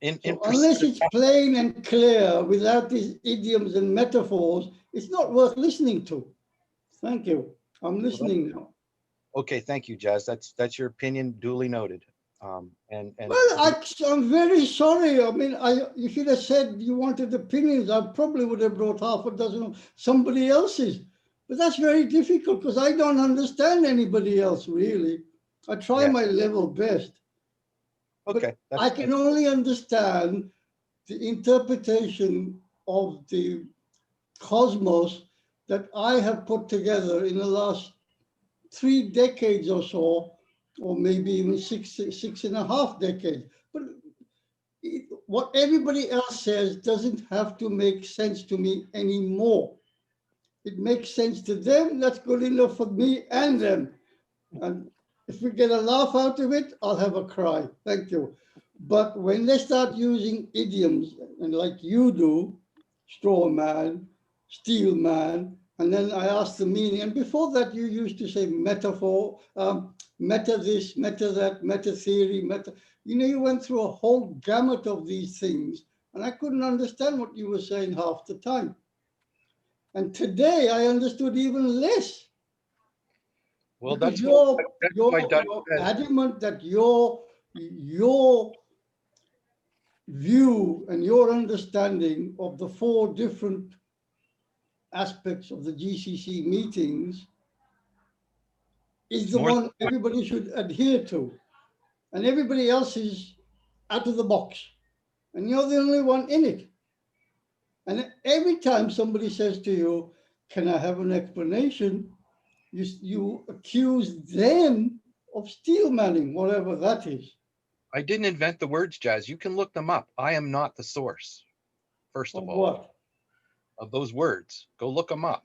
in Unless it's plain and clear without these idioms and metaphors, it's not worth listening to. Thank you. I'm listening now. okay, thank you, Jazz. That's your opinion, duly noted. And Well, I'm very sorry. I mean, you should have said you wanted opinions. I probably would have brought half a dozen of somebody else's. But that's very difficult because I don't understand anybody else, really. I try Yeah. my level best. okay, But I can only understand the interpretation of the cosmos that I have put together in the last 3 decades or so, or maybe even six and a half decades. But what everybody else says doesn't have to make sense to me anymore. It makes sense to them. That's good enough for me and them. And if we get a laugh out of it, I'll have a cry. Thank you. But when they start using idioms, and like you do, straw man, steel man, and then I ask the meaning. And before that, you used to say metaphor, meta this, meta that, meta theory, meta. You went through a whole gamut of these things, and I couldn't understand what you were saying half the time. And today I understood even less. well. Because That's you're why Doug says, adamant that your view and your understanding of the 4 different aspects of the GCC meetings is the one everybody should adhere to. And everybody else is out of the box. And you're the only one in it. And every time somebody says to you, can I have an explanation? You accuse them of steel manning, whatever that is. I didn't invent the words, Jazz. You can look them up. I am not the source, first of Of all, what? of those words. Go look them up.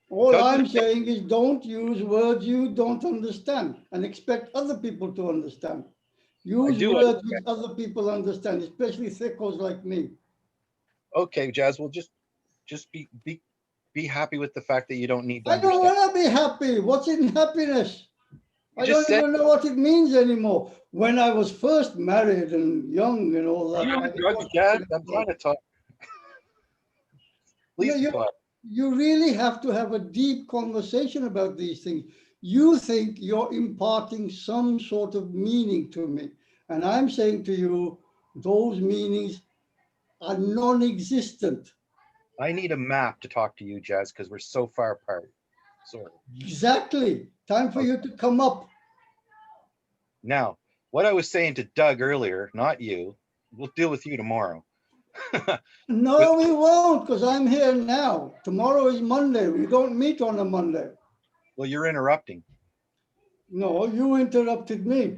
All Doug I'm was- saying is don't use words you don't understand and expect other people to understand. Use do words understand. which other people understand, especially thickos like me. Okay, Jazz. Well, just be happy with the fact that you don't need to I don't understand. want to be happy. What's in happiness? You I just don't said even know what it means anymore. When I was first married and young and all that. you I were didn't drugs, want Jazz. to- I'm trying to talk. You know, Please talk. you really have to have a deep conversation about these things. You think you're imparting some sort of meaning to me. And I'm saying to you, those meanings are non-existent. I need a map to talk to you, Jazz, because we're so far apart. Sorry. Exactly. Time for you to come up. Now, what I was saying to Doug earlier, not you, we'll deal with you tomorrow. No, we won't, because I'm here now. Tomorrow is Monday. We don't meet on a Monday. Well, you're interrupting. No, you interrupted me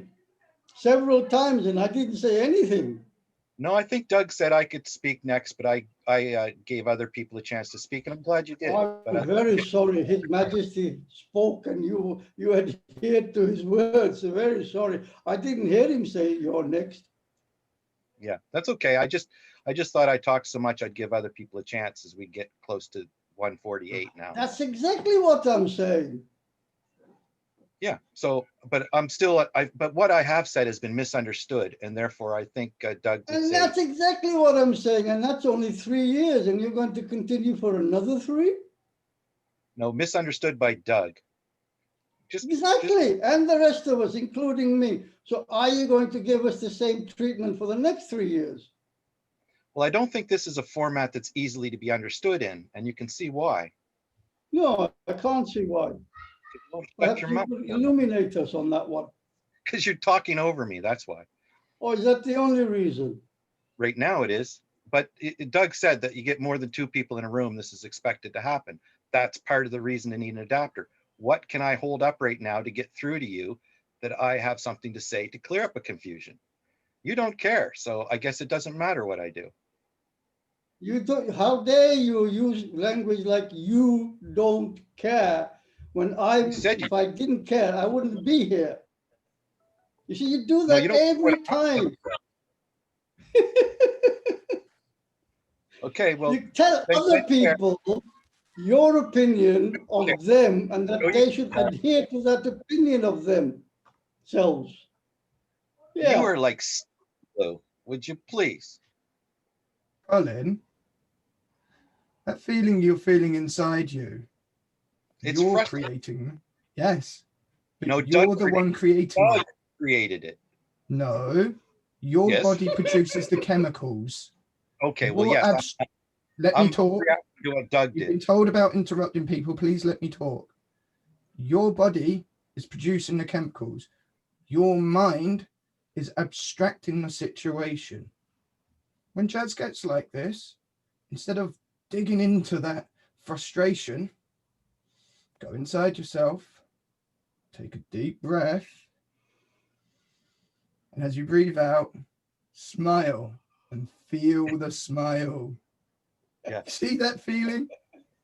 several times and I didn't say anything. No, I think Doug said I could speak next, but I gave other people a chance to speak, and I'm glad you did. But I'm very sorry. His Majesty spoke and you adhered to his words. Very sorry. I didn't hear him say you're next. yeah, that's okay. I just thought I talked so much I'd give other people a chance as we get close to 148 now. That's exactly what I'm saying. Yeah. So, but I'm still. But what I have said has been misunderstood, and therefore I think Doug did And say. that's exactly what I'm saying. And that's only 3 years. And you're going to continue for another 3? No, misunderstood by Doug. Exactly. And the rest of us, including me. So are you going to give us the same treatment for the next 3 years? Well, I don't think this is a format that's easily to be understood in, and you can see why. No, I can't see why. Perhaps you could illuminate us on that one. Because you're talking over me, that's why. Or is that the only reason? Right now it is. But Doug said that you get more than 2 people in a room, this is expected to happen. That's part of the reason to need an adapter. What can I hold up right now to get through to you that I have something to say to clear up a confusion? You don't care, so I guess it doesn't matter what I do. You don't, how dare you use language like you don't care when if I didn't care, I wouldn't be here. You see, you do that every time. Okay, well, you tell other people your opinion of them and that they should adhere to that opinion of themselves. Yeah. You are like, would you please? Colin, that feeling you're feeling inside you, you're creating. Yes. But no, you're the one creating it. Created it. No, your body produces the chemicals. Okay, well, yes. Let me talk. What Doug did. You've been told about interrupting people. Please let me talk. Your body is producing the chemicals. Your mind is abstracting the situation. When Jazz gets like this, instead of digging into that frustration, go inside yourself, take a deep breath, and as you breathe out, smile and feel the smile. Yeah. See that feeling?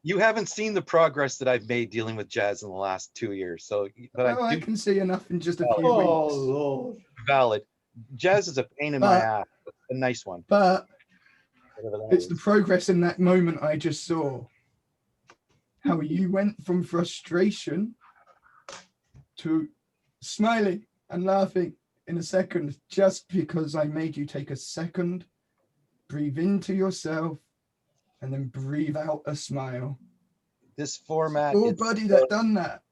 You haven't seen the progress that I've made dealing with Jazz in the last 2 years. So, but I can see enough in just a few weeks. Lord. Valid. Jazz is a pain in my ass. A nice one. But it's the progress in that moment I just saw. How you went from frustration to smiling and laughing in a second, just because I made you take a second, breathe into yourself, and then breathe out a smile. This format, your body that done that.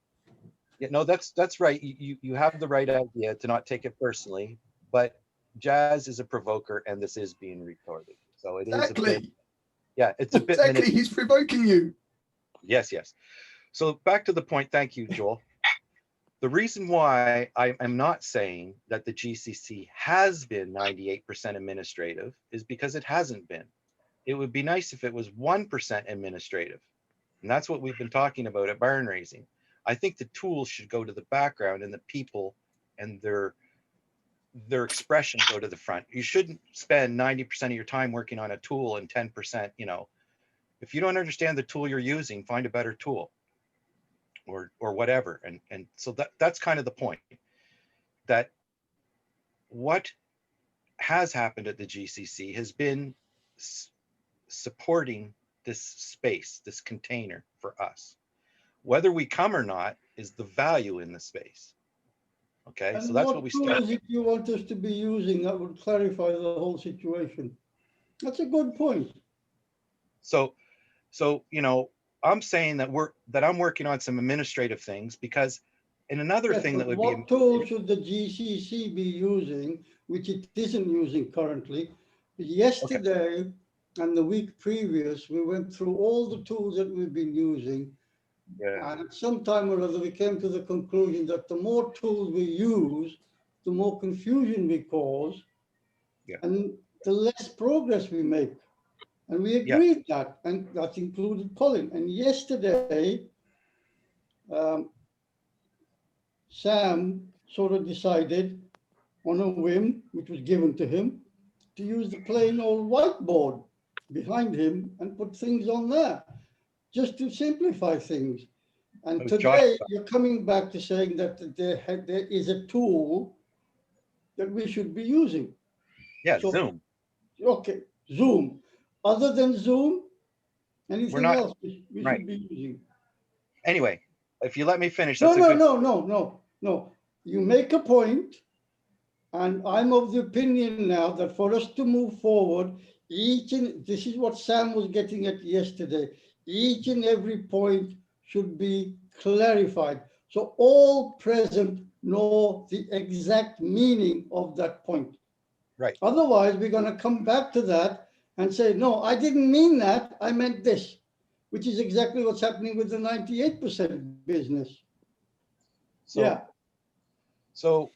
Yeah, no, that's right. You have the right idea to not take it personally, but Jazz is a provoker, and this is being recorded, so it is a bit. Yeah, it's a bit. Exactly, he's provoking you. Yes. So back to the point. Thank you, Joel. The reason why I am not saying that the GCC has been 98% administrative is because it hasn't been. It would be nice if it was 1% administrative. And that's what we've been talking about at Barn Raising. I think the tools should go to the background and the people and their expression go to the front. You shouldn't spend 90% of your time working on a tool and 10%, if you don't understand the tool you're using, find a better tool or whatever. And so that's kind of the point, that what has happened at the GCC has been supporting this space, this container for us. Whether we come or not is the value in the space. Okay, and so that's what we start. What tools you want us to be using that would clarify the whole situation? That's a good point. So I'm saying that I'm working on some administrative things, because and another thing that would be, what tool should the GCC be using, which it isn't using currently? Yesterday, and the week previous, we went through all the tools that we've been using. Yeah. And at some time or other, we came to the conclusion that the more tools we use, the more confusion we cause, Yeah. and the less progress we make. And we agreed that, and that included Colin. And yesterday, Sam sort of decided on a whim, which was given to him, to use the plain old whiteboard behind him and put things on there, just to simplify things. And was Josh. today, you're coming back to saying that there is a tool that we should be using. Yeah, So, Zoom. okay, Zoom. Other than Zoom, anything not- else we right. should be using? Anyway, if you let me finish, No, that's a no, good. no. You make a point, and I'm of the opinion now that for us to move forward, this is what Sam was getting at yesterday, each and every point should be clarified. So all present know the exact meaning of that point. Right. Otherwise, we're going to come back to that and say, no, I didn't mean that, I meant this, which is exactly what's happening with the 98% business. So, so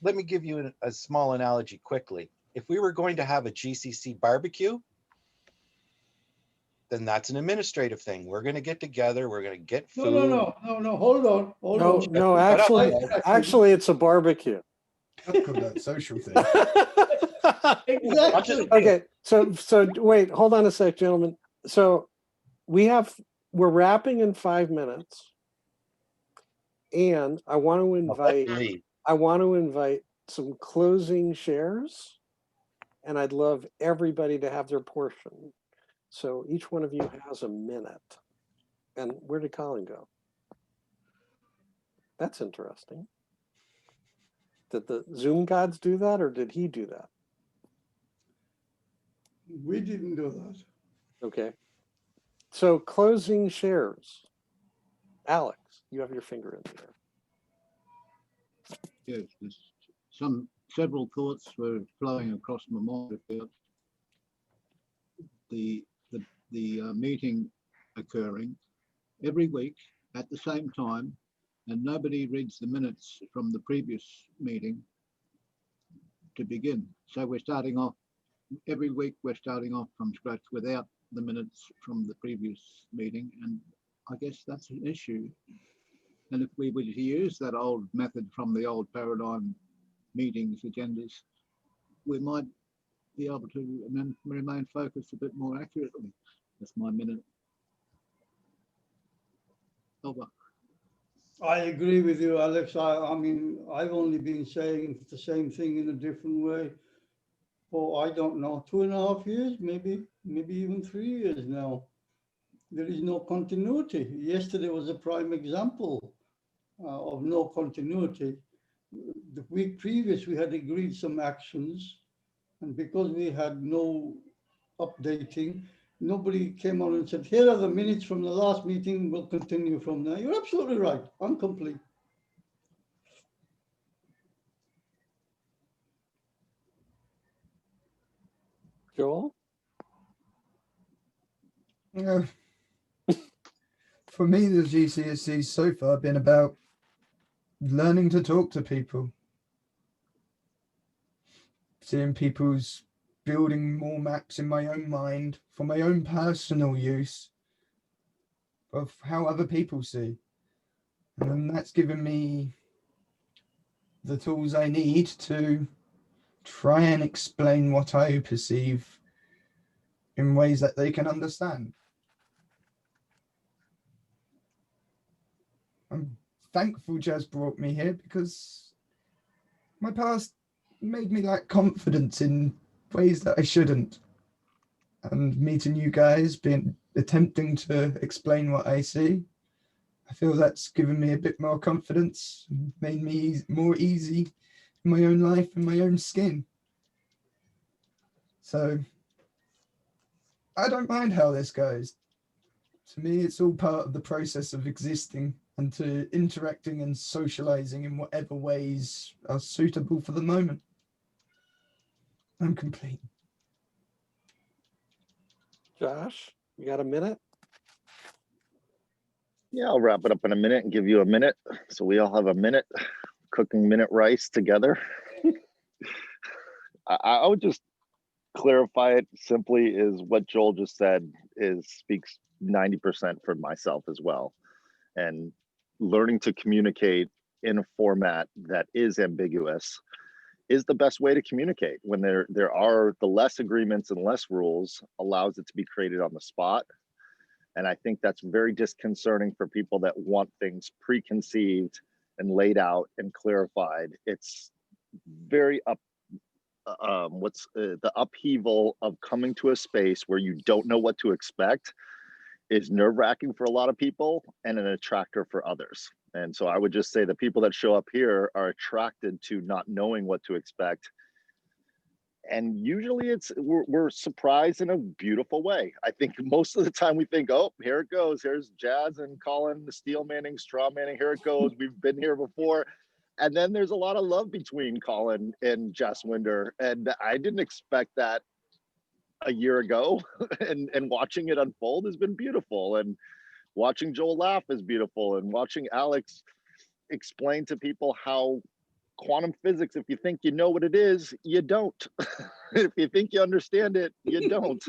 let me give you a small analogy quickly. If we were going to have a GCC barbecue, then that's an administrative thing. We're going to get together. We're going to get food. No. Hold on. No, actually, it's a barbecue. I'd call that a social thing. Exactly. Okay, so wait, hold on a sec, gentlemen. So we're wrapping in 5 minutes, and I want to invite some closing shares, and I'd love everybody to have their portion. So each one of you has a minute. And where did Colin go? That's interesting. Did the Zoom gods do that, or did he do that? We didn't do that. Okay. So closing shares. Alex, you have your finger in there. Yes, there's several thoughts were flowing across my mind about the meeting occurring every week at the same time, and nobody reads the minutes from the previous meeting to begin. So we're starting off every week. We're starting off from scratch without the minutes from the previous meeting, and I guess that's an issue. And if we were to use that old method from the old paradigm meetings agendas, we might be able to remain focused a bit more accurately. That's my minute. Over. I agree with you, Alex. I mean, I've only been saying the same thing in a different way for, I don't know, 2.5 years, maybe even 3 years now. There is no continuity. Yesterday was a prime example of no continuity. The week previous, we had agreed some actions, and because we had no updating, nobody came on and said, here are the minutes from the last meeting, we'll continue from there. You're absolutely right, incomplete. Joel? For me, the GCSEs so far have been about learning to talk to people, seeing people's building more maps in my own mind for my own personal use of how other people see. And that's given me the tools I need to try and explain what I perceive in ways that they can understand. I'm thankful Jazz brought me here because my past made me lack confidence in ways that I shouldn't. And meeting you guys, attempting to explain what I see, I feel that's given me a bit more confidence, made me more easy in my own life and my own skin. So I don't mind how this goes. To me, it's all part of the process of existing and to interacting and socializing in whatever ways are suitable for the moment. I'm complete. Josh, you got a minute? Yeah, I'll wrap it up in a minute and give you a minute. So we all have a minute cooking minute rice together. I would just clarify it simply is what Joel just said is speaks 90% for myself as well. And learning to communicate in a format that is ambiguous is the best way to communicate. When there are the less agreements and less rules allows it to be created on the spot. And I think that's very disconcerting for people that want things preconceived and laid out and clarified. It's very the upheaval of coming to a space where you don't know what to expect is nerve-wracking for a lot of people and an attractor for others. And so I would just say the people that show up here are attracted to not knowing what to expect. And usually we're surprised in a beautiful way. I think most of the time we think, oh, here it goes. Here's Jazz and Colin, the steel manning, straw manning. Here it goes. We've been here before. And then there's a lot of love between Colin and Jess Winder. And I didn't expect that a year ago. and watching it unfold has been beautiful. And watching Joel laugh is beautiful. And watching Alex explain to people how quantum physics, if you think you know what it is, you don't. If you think you understand it, you don't.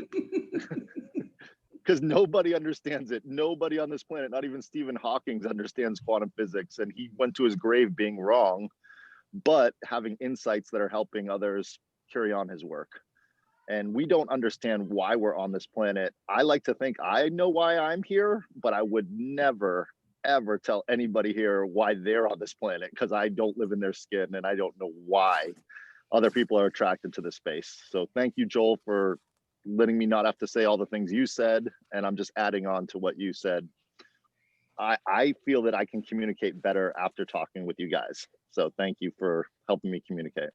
Because nobody understands it. Nobody on this planet, not even Stephen Hawking, understands quantum physics. And he went to his grave being wrong, but having insights that are helping others carry on his work. And we don't understand why we're on this planet. I like to think I know why I'm here, but I would never ever tell anybody here why they're on this planet, because I don't live in their skin and I don't know why other people are attracted to this space. So thank you, Joel, for letting me not have to say all the things you said. And I'm just adding on to what you said. I feel that I can communicate better after talking with you guys. So thank you for helping me communicate.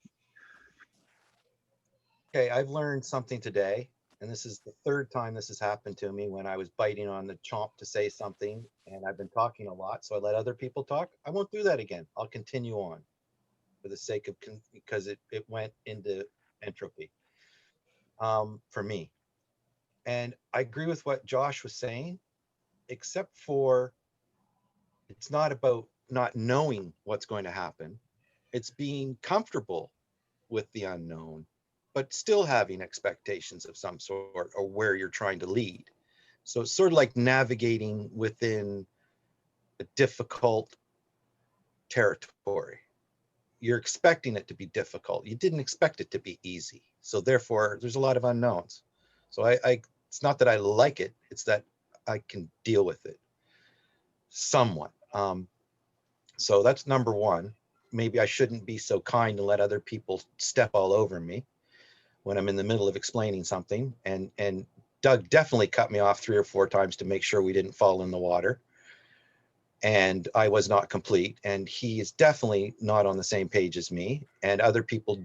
Okay, I've learned something today, and this is the third time this has happened to me when I was biting on the chomp to say something, and I've been talking a lot, so I let other people talk. I won't do that again. I'll continue on for the sake of, because it went into entropy for me. And I agree with what Josh was saying, except for it's not about not knowing what's going to happen. It's being comfortable with the unknown, but still having expectations of some sort or where you're trying to lead. So it's sort of like navigating within a difficult territory. You're expecting it to be difficult. You didn't expect it to be easy. So therefore, there's a lot of unknowns. So I it's not that I like it, it's that I can deal with it somewhat. So that's number one. Maybe I shouldn't be so kind and let other people step all over me when I'm in the middle of explaining something. And Doug definitely cut me off 3 or 4 times to make sure we didn't fall in the water. And I was not complete. And he is definitely not on the same page as me. And other people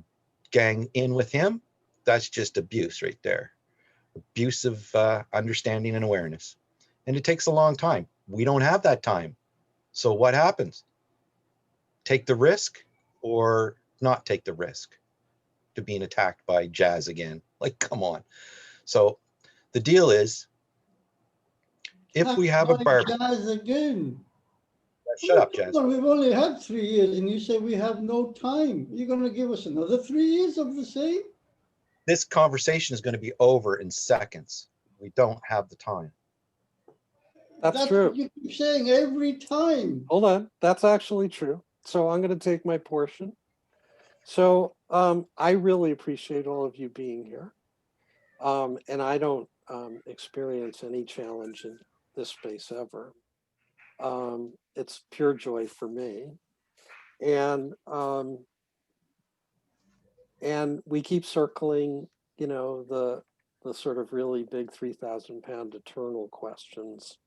gang in with him. That's just abuse right there. Abuse of understanding and awareness. And it takes a long time. We don't have that time. So what happens? Take the risk or not take the risk to being attacked by Jazz again. Like, come on. So the deal is, if we have a barbecue, Jazz again. shut up, Come Jazz. on, we've only had 3 years and you say we have no time. You're going to give us another 3 years of the same? This conversation is going to be over in seconds. We don't have the time. That's true. What you keep saying every time. Hold on. That's actually true. So I'm going to take my portion. So I really appreciate all of you being here. And I don't experience any challenge in this space ever. It's pure joy for me. And we keep circling, you know, the sort of really big 3,000-pound eternal questions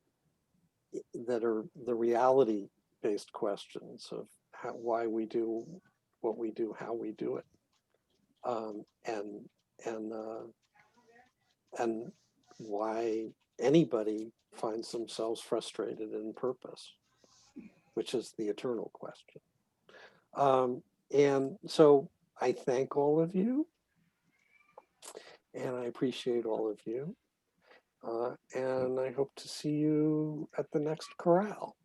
that are the reality-based questions of why we do what we do, how we do it, and why anybody finds themselves frustrated in purpose, which is the eternal question. And so I thank all of you, and I appreciate all of you. And I hope to see you at the next corral.